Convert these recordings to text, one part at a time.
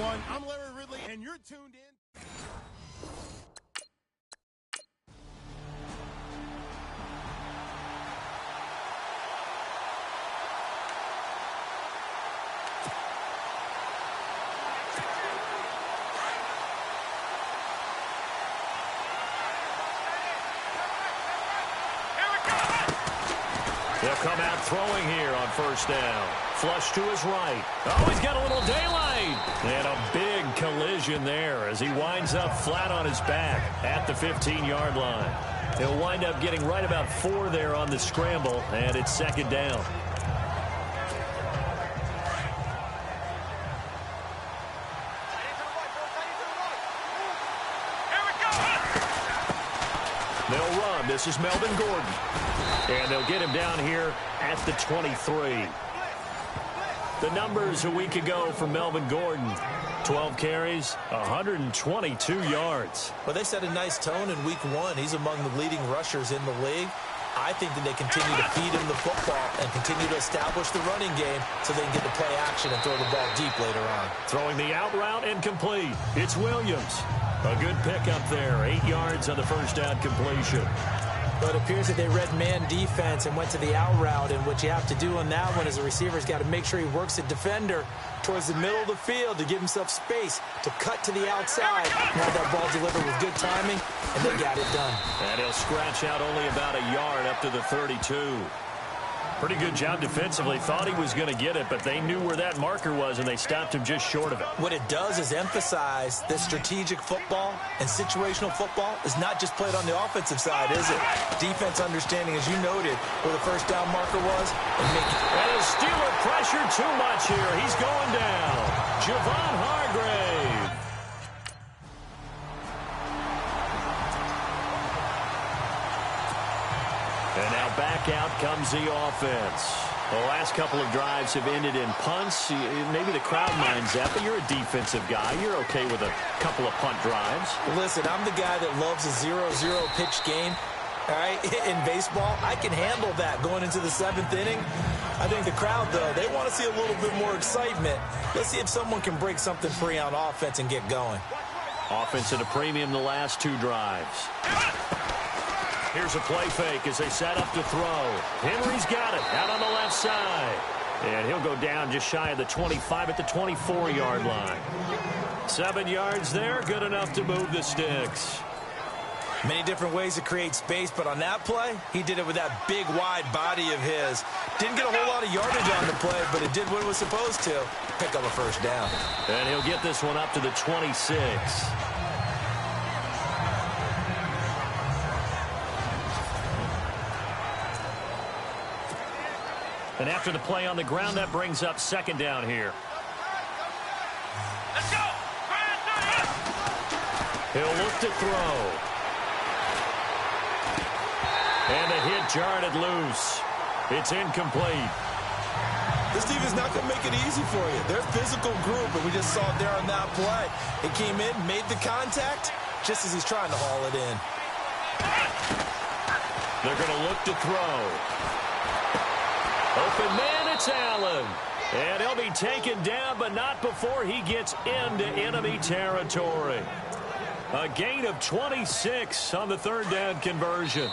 everyone. I'm Larry Ridley, and you're tuned in. They'll come out throwing here on first down. Flush to his right. Oh, he's got a little daylight. And a big collision there as he winds up flat on his back at the 15-yard line. He'll wind up getting right about 4 there on the scramble, and it's second down. They'll run. This is Melvin Gordon. And they'll get him down here at the 23. The numbers a week ago for Melvin Gordon. 12 carries, 122 yards. Well, they set a nice tone in week 1. He's among the leading rushers in the league. I think that they continue to feed him the football and continue to establish the running game so they can get to play action and throw the ball deep later on. Throwing the out route and complete. It's Williams. A good pickup there. 8 yards on the first down completion. But it appears that they read man defense and went to the out route, and what you have to do on that one is a receiver's got to make sure he works the defender towards the middle of the field to give himself space to cut to the outside and have that ball delivered with good timing, and they got it done. And he'll scratch out only about a yard up to the 32. Pretty good job defensively. Thought he was going to get it, but they knew where that marker was, and they stopped him just short of it. What it does is emphasize that strategic football and situational football is not just played on the offensive side, is it? Defense understanding, as you noted, where the first down marker was. And his Steeler pressure too much here. He's going down. Javon Hargrave. And now back out comes the offense. The last couple of drives have ended in punts. Maybe the crowd minds that, but you're a defensive guy. You're okay with a couple of punt drives. Listen, I'm the guy that loves a 0-0 pitch game. All right, in baseball, I can handle that going into the 7th inning. I think the crowd, though, they want to see a little bit more excitement. Let's see if someone can break something free on offense and get going. Offense at a premium the last 2 drives. Here's a play fake as they set up to throw. Henry's got it out on the left side. And he'll go down just shy of the 25 at the 24-yard line. 7 yards there, good enough to move the sticks. Many different ways to create space, but on that play, he did it with that big, wide body of his. Didn't get a whole lot of yardage on the play, but it did what it was supposed to. Pick up a first down. And he'll get this one up to the 26. And after the play on the ground, that brings up second down here. Let's go! He'll look to throw. And the hit jarred it loose. It's incomplete. This team is not going to make it easy for you. They're a physical group, and we just saw it there on that play. It came in, made the contact, just as he's trying to haul it in. They're going to look to throw. Open man, it's Allen. And he'll be taken down, but not before he gets into enemy territory. A gain of 26 on the third down conversion.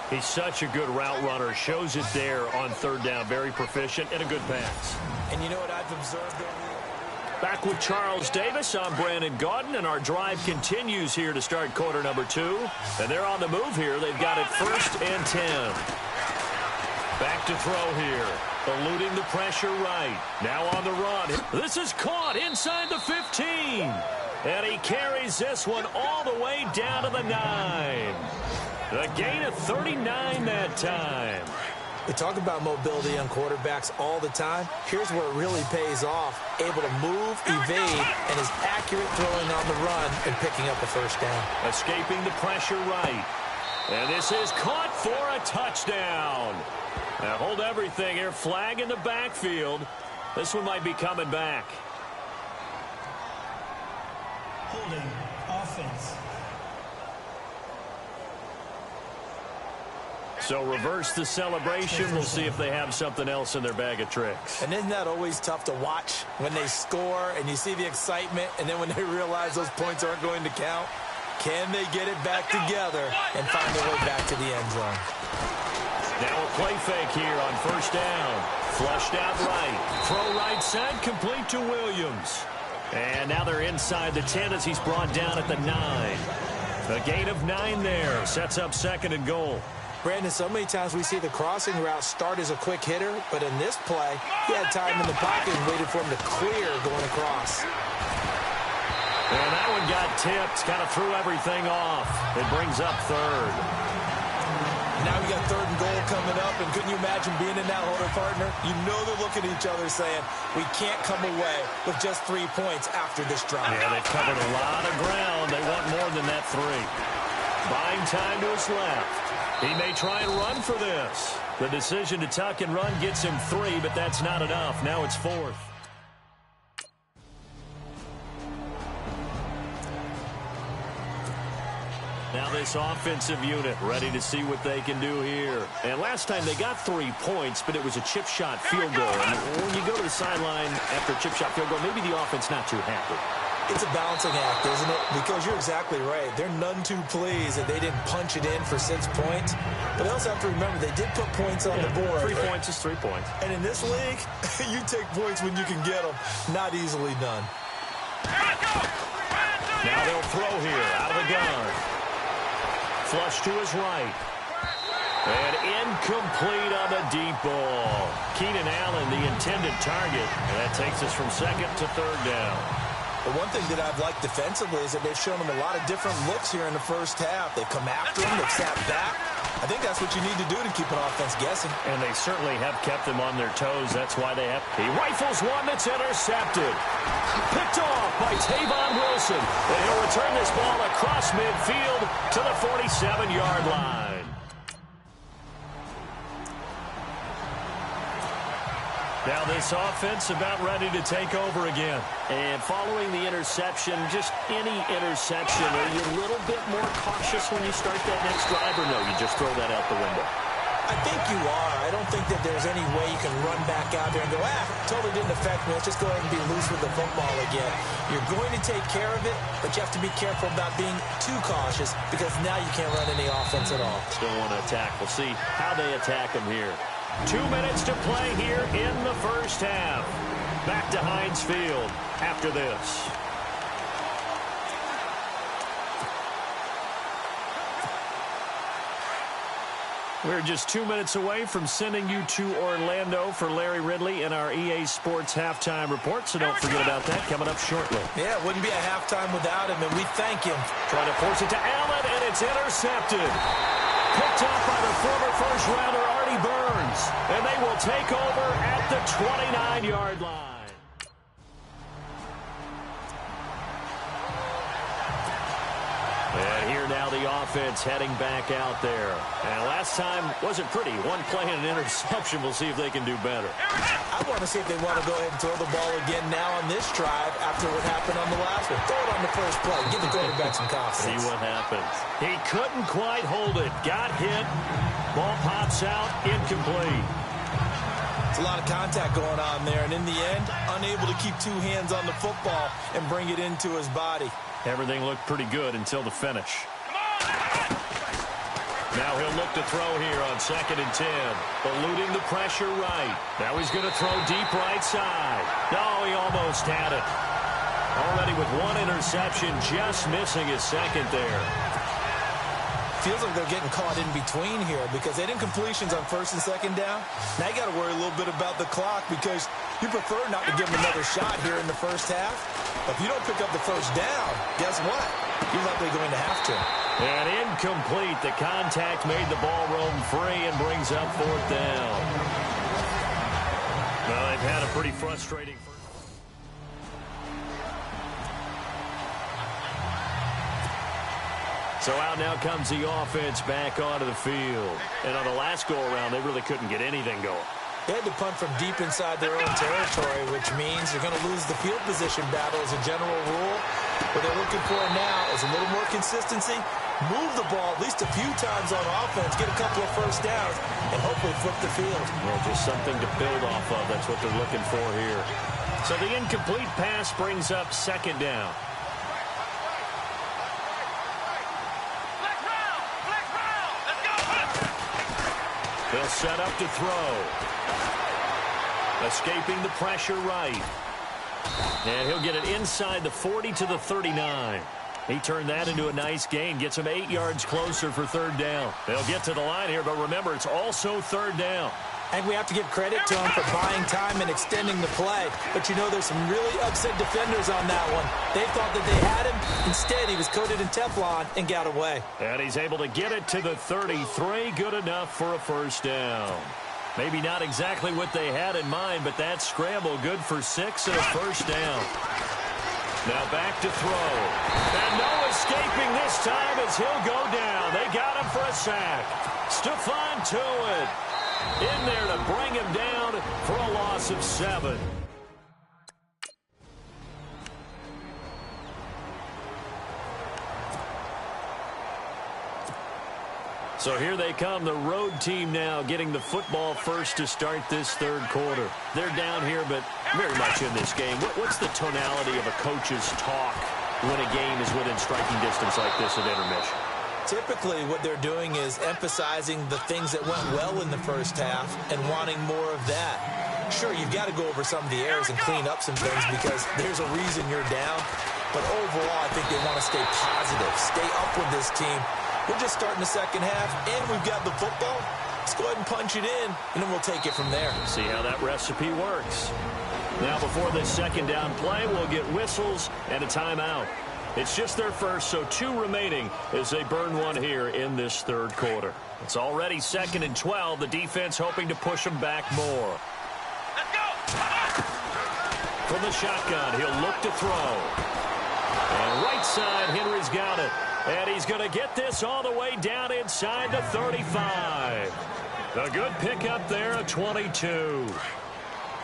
He's such a good route runner. Shows it there on third down. Very proficient and a good pass. And you know what I've observed? Back with Charles Davis, I'm Brandon Gaudin, and our drive continues here to start quarter number 2. And they're on the move here. They've got it 1st and 10. Back to throw here. Eluding the pressure right. Now on the run. This is caught inside the 15. And he carries this one all the way down to the 9. A gain of 39 that time. We talk about mobility on quarterbacks all the time. Here's where it really pays off. Able to move, evade, and is accurate throwing on the run and picking up a first down. Escaping the pressure right. And this is caught for a touchdown. Now hold everything here. Flag in the backfield. This one might be coming back. Holding offense. So reverse the celebration. We'll see if they have something else in their bag of tricks. And isn't that always tough to watch when they score and you see the excitement, and then when they realize those points aren't going to count? Can they get it back together and find their way back to the end zone? Now a play fake here on first down. Flushed out right. Throw right side, complete to Williams. And now they're inside the 10 as he's brought down at the 9. A gain of 9 there. Sets up second and goal. Brandon, so many times we see the crossing route start as a quick hitter, but in this play, he had time in the pocket and waited for him to clear going across. And that one got tipped. Kind of threw everything off. It brings up third. Now we got third and goal coming up, and couldn't you imagine being in that huddle, partner? You know they're looking at each other saying, we can't come away with just 3 points after this drive. Yeah, they've covered a lot of ground. They want more than that 3. Buying time to his left. He may try and run for this. The decision to tuck and run gets him 3, but that's not enough. Now it's 4th. Now this offensive unit ready to see what they can do here. And last time they got 3 points, but it was a chip shot field goal. And when you go to the sideline after a chip shot field goal, maybe the offense not too happy. It's a balancing act, isn't it? Because you're exactly right. They're none too pleased that they didn't punch it in for 6 points. But they also have to remember they did put points on the board. 3 points is 3 points. And in this league, you take points when you can get them. Not easily done. Now they'll throw here out of the gun. Flush to his right. And incomplete on the deep ball. Keenan Allen, the intended target. And that takes us from second to third down. The one thing that I've liked defensively is that they've shown them a lot of different looks here in the first half. They've come after him. They've sat back. I think that's what you need to do to keep an offense guessing. And they certainly have kept them on their toes. That's why they have. He rifles one that's intercepted. Picked off by Tavon Wilson. And he'll return this ball across midfield to the 47-yard line. Now this offense about ready to take over again. And following the interception, just any interception, are you a little bit more cautious when you start that next drive, or no, you just throw that out the window? I think you are. I don't think that there's any way you can run back out there and go, totally didn't affect me. Let's just go ahead and be loose with the football again. You're going to take care of it, but you have to be careful about being too cautious because now you can't run any offense at all. Still want to attack. We'll see how they attack them here. 2 minutes to play here in the first half. Back to Heinz Field after this. We're just 2 minutes away from sending you to Orlando for Larry Ridley in our EA Sports Halftime Report, so don't forget about that coming up shortly. Yeah, it wouldn't be a halftime without him, and we thank him. Trying to force it to Allen, and it's intercepted. Picked off by the former first-rounder Artie Burns, and they will take over at the 29-yard line. And here now the offense heading back out there. And last time wasn't pretty. One play and an interception. We'll see if they can do better. I want to see if they want to go ahead and throw the ball again now on this drive after what happened on the last one. Throw it on the first play. Give the quarterback some confidence. See what happens. He couldn't quite hold it. Got hit. Ball pops out. Incomplete. It's a lot of contact going on there. And in the end, unable to keep 2 hands on the football and bring it into his body. Everything looked pretty good until the finish. Now he'll look to throw here on 2nd and 10. Eluding the pressure right. Now he's going to throw deep right side. No, he almost had it. Already with 1 interception, just missing his second there. Feels like they're getting caught in between here because they didn't completions on 1st and 2nd down. Now you got to worry a little bit about the clock because you prefer not to give them another shot here in the first half. But if you don't pick up the first down, guess what? You're likely going to have to. And incomplete. The contact made the ball roam free and brings up 4th down. Well, they've had a pretty frustrating first. So out now comes the offense back onto the field. And on the last go-around, they really couldn't get anything going. They had to punt from deep inside their own territory, which means you're going to lose the field position battle as a general rule. What they're looking for now is a little more consistency move the ball at least a few times on offense, get a couple of first downs, and hopefully flip the field. Well, just something to build off of. That's what they're looking for here. So the incomplete pass brings up second down. He'll set up to throw. Escaping the pressure right. And he'll get it inside the 40 to the 39. He turned that into a nice gain. Gets him 8 yards closer for third down. They'll get to the line here, but remember, it's also third down. And we have to give credit to him for buying time and extending the play. But, you know, there's some really upset defenders on that one. They thought that they had him. Instead, he was coated in Teflon and got away. And he's able to get it to the 33. Good enough for a first down. Maybe not exactly what they had in mind, but that scramble good for 6 and a first down. Now back to throw. And no escaping this time as he'll go down. They got him for a sack. Stephon Tuitt in there to bring him down for a loss of 7. So here they come, the road team now getting the football first to start this third quarter. They're down here, but very much in this game. What's the tonality of a coach's talk when a game is within striking distance like this at intermission? Typically, what they're doing is emphasizing the things that went well in the first half and wanting more of that. Sure, you've got to go over some of the errors and clean up some things because there's a reason you're down. But overall, I think they want to stay positive, stay up with this team. We're just starting the second half, and we've got the football. Let's go ahead and punch it in, and then we'll take it from there. See how that recipe works. Now, before this second down play, we'll get whistles and a timeout. It's just their first, so 2 remaining as they burn one here in this third quarter. It's already 2nd and 12. The defense hoping to push them back more. Let's go! From the shotgun, he'll look to throw. And right side, Henry's got it. And he's going to get this all the way down inside the 35. A good pickup there, a 22.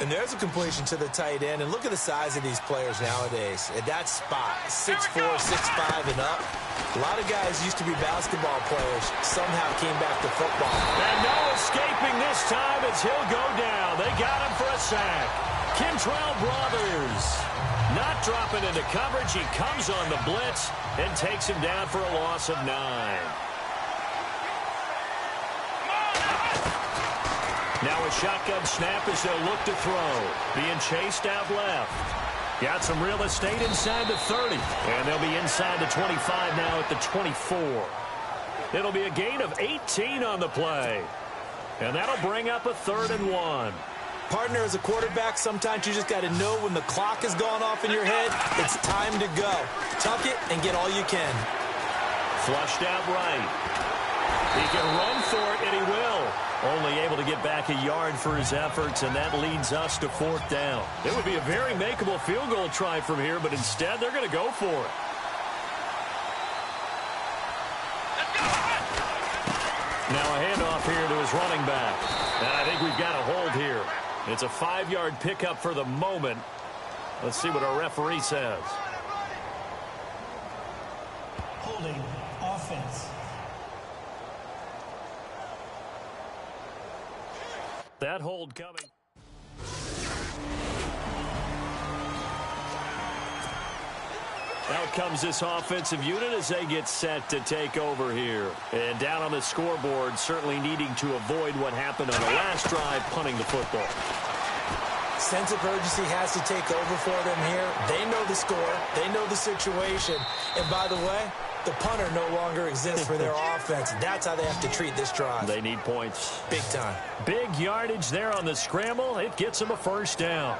And there's a completion to the tight end. And look at the size of these players nowadays. At that spot, 6'4", 6'5", and up. A lot of guys used to be basketball players. Somehow came back to football. And no escaping this time as he'll go down. They got him for a sack. Kentrell Brothers not dropping into coverage. He comes on the blitz and takes him down for a loss of 9. Now a shotgun snap as they'll look to throw. Being chased out left. Got some real estate inside the 30. And they'll be inside the 25 now at the 24. It'll be a gain of 18 on the play. And that'll bring up a 3rd and 1. Partner, as a quarterback, sometimes you just got to know when the clock has gone off in your head, it's time to go. Tuck it and get all you can. Flushed out right. He can run for it, and he will. Only able to get back a yard for his efforts, and that leads us to 4th down. It would be a very makeable field goal try from here, but instead they're going to go for it. Now a handoff here to his running back. And I think we've got a hold here. It's a 5-yard pickup for the moment. Let's see what our referee says. Holding offense. That hold coming. Out comes this offensive unit as they get set to take over here. And down on the scoreboard, certainly needing to avoid what happened on the last drive, punting the football. Sense of urgency has to take over for them here. They know the score. They know the situation. And by the way, the punter no longer exists for their offense. That's how they have to treat this drive. They need points. Big time. Big yardage there on the scramble. It gets them a first down.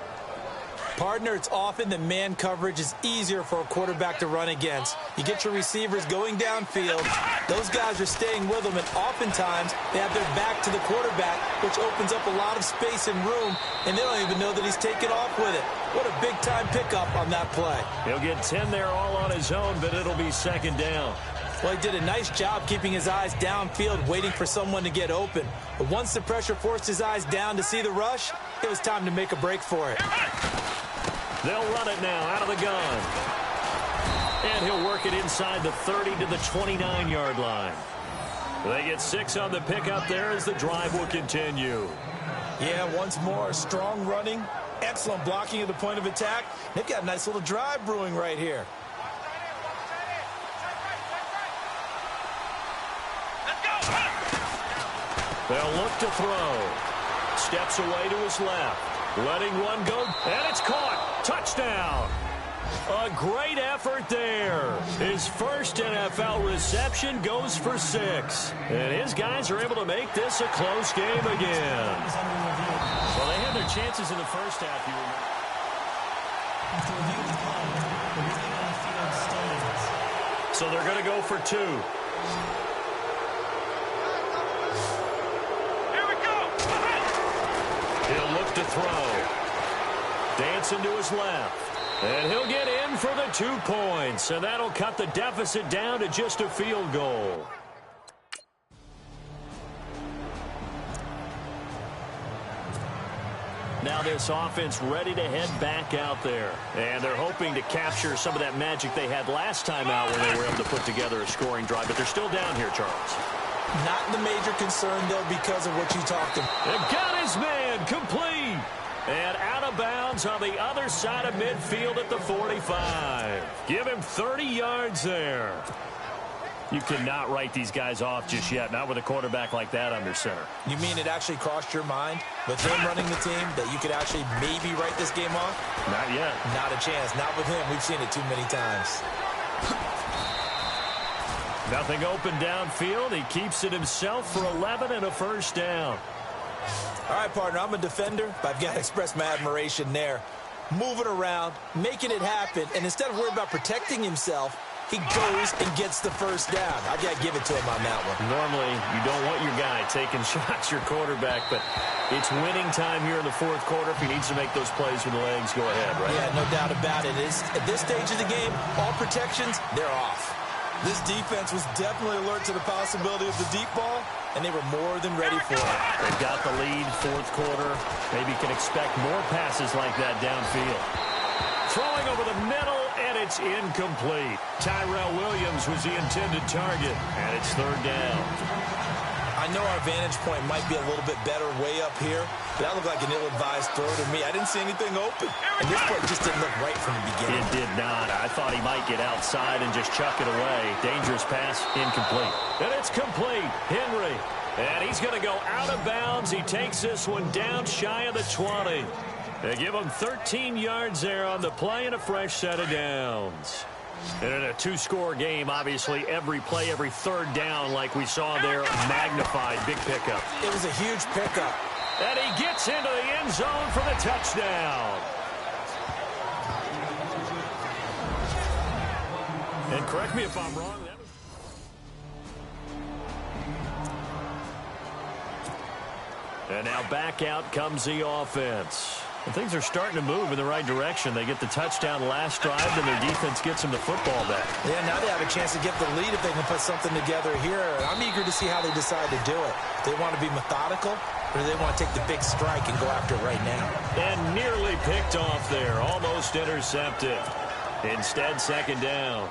Partner, it's often that man coverage is easier for a quarterback to run against. You get your receivers going downfield. Those guys are staying with them, and oftentimes they have their back to the quarterback, which opens up a lot of space and room, and they don't even know that he's taken off with it. What a big-time pickup on that play. He'll get 10 there all on his own, but it'll be second down. Well, he did a nice job keeping his eyes downfield, waiting for someone to get open. But once the pressure forced his eyes down to see the rush, it was time to make a break for it. They'll run it now out of the gun. And he'll work it inside the 30 to the 29-yard line. They get 6 on the pickup there as the drive will continue. Yeah, once more, strong running, excellent blocking at the point of attack. They've got a nice little drive brewing right here. They'll look to throw. Steps away to his left. Letting one go, and it's caught. Touchdown. A great effort there. His first NFL reception goes for 6. And his guys are able to make this a close game again. Well, they had their chances in the first half. After reviewing the play, the ruling on the field stands. So they're going to go for 2. Here we go. He'll look to throw. Dancing to his left. And he'll get in for the 2 points. And that'll cut the deficit down to just a field goal. Now this offense ready to head back out there. And they're hoping to capture some of that magic they had last time out when they were able to put together a scoring drive. But they're still down here, Charles. Not the major concern, though, because of what you talked about. And got his man complete. And out of bounds on the other side of midfield at the 45. Give him 30 yards there. You cannot write these guys off just yet, not with a quarterback like that under center. You mean it actually crossed your mind with him running the team that you could actually maybe write this game off? Not yet. Not a chance. Not with him. We've seen it too many times. Nothing open downfield. He keeps it himself for 11 and a first down. All right, partner, I'm a defender, but I've got to express my admiration there. Moving around, making it happen, and instead of worrying about protecting himself, he goes and gets the first down. I've got to give it to him on that one. Normally, you don't want your guy taking shots, your quarterback, but it's winning time here in the fourth quarter. If he needs to make those plays with the legs, go ahead, right? Yeah, no doubt about it. At this stage of the game, all protections, they're off. This defense was definitely alert to the possibility of the deep ball, and they were more than ready for it. They've got the lead, fourth quarter. Maybe you can expect more passes like that downfield. Throwing over the middle, and it's incomplete. Tyrell Williams was the intended target, and it's third down. I know our vantage point might be a little bit better way up here, but that looked like an ill-advised throw to me. I didn't see anything open, and this play just didn't look right from the beginning. It did not. I thought he might get outside and just chuck it away. Dangerous pass, incomplete. And it's complete. Henry. And he's going to go out of bounds. He takes this one down shy of the 20. They give him 13 yards there on the play and a fresh set of downs. And in a 2-score game, obviously, every play, every third down, like we saw there, magnified. Big pickup. It was a huge pickup. And he gets into the end zone for the touchdown. And correct me if I'm wrong. And now back out comes the offense. And things are starting to move in the right direction. They get the touchdown last drive, and their defense gets them the football back. Yeah, now they have a chance to get the lead if they can put something together here. I'm eager to see how they decide to do it. They want to be methodical, or do they want to take the big strike and go after it right now? And nearly picked off there. Almost intercepted. Instead, second down.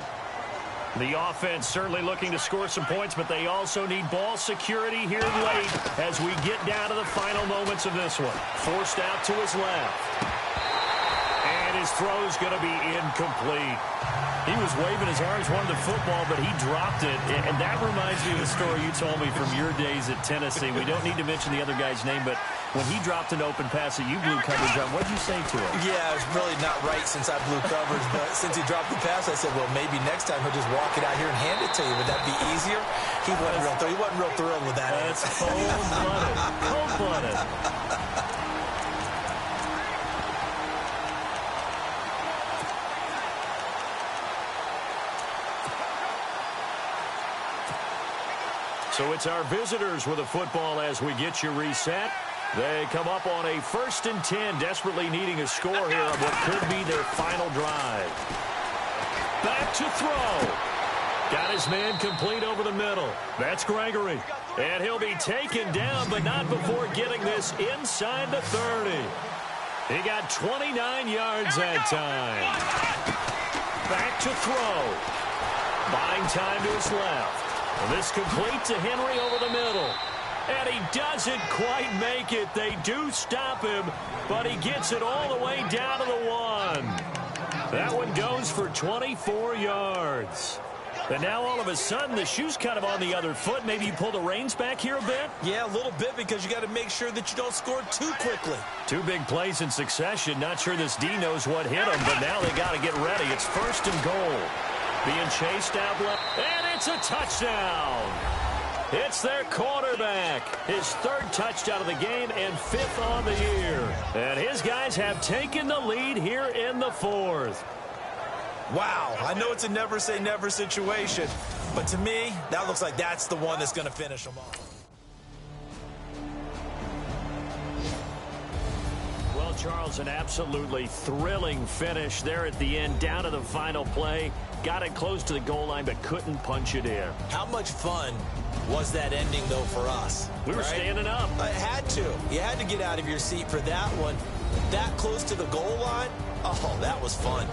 The offense certainly looking to score some points, but they also need ball security here late as we get down to the final moments of this one. Forced out to his left. And his throw's going to be incomplete. He was waving his arms, wanted the football, but he dropped it. And that reminds me of the story you told me from your days at Tennessee. We don't need to mention the other guy's name, but when he dropped an open pass that you blew coverage on, what did you say to him? Yeah, it's really not right since I blew coverage, but since he dropped the pass, I said, well, maybe next time he'll just walk it out here and hand it to you. Would that be easier? He wasn't real thrilled with that. That's cold-blooded. Cold-blooded. So it's our visitors with a football as we get you reset. They come up on a 1st and 10, desperately needing a score here on what could be their final drive. Back to throw. Got his man complete over the middle. That's Gregory. And he'll be taken down, but not before getting this inside the 30. He got 29 yards that time. back to throw. Buying time to his left. And this complete to Henry over the middle. And he doesn't quite make it. They do stop him, but he gets it all the way down to the 1. That one goes for 24 yards. And now all of a sudden the shoe's kind of on the other foot. Maybe you pull the reins back here a bit? Yeah, a little bit, because you got to make sure that you don't score too quickly. 2 big plays in succession. Not sure this D knows what hit him, but now they got to get ready. It's 1st and goal. Being chased out left, and it's a touchdown. It's their quarterback. His 3rd touchdown of the game and 5th on the year. And his guys have taken the lead here in the 4th. Wow, I know it's a never-say-never situation, but to me, that looks like that's the one that's going to finish them off. Well, Charles, an absolutely thrilling finish there at the end, down to the final play. Got it close to the goal line, but couldn't punch it in. How much fun was that ending, though, for us? We were standing up. I had to. You had to get out of your seat for that one. That close to the goal line, oh, that was fun.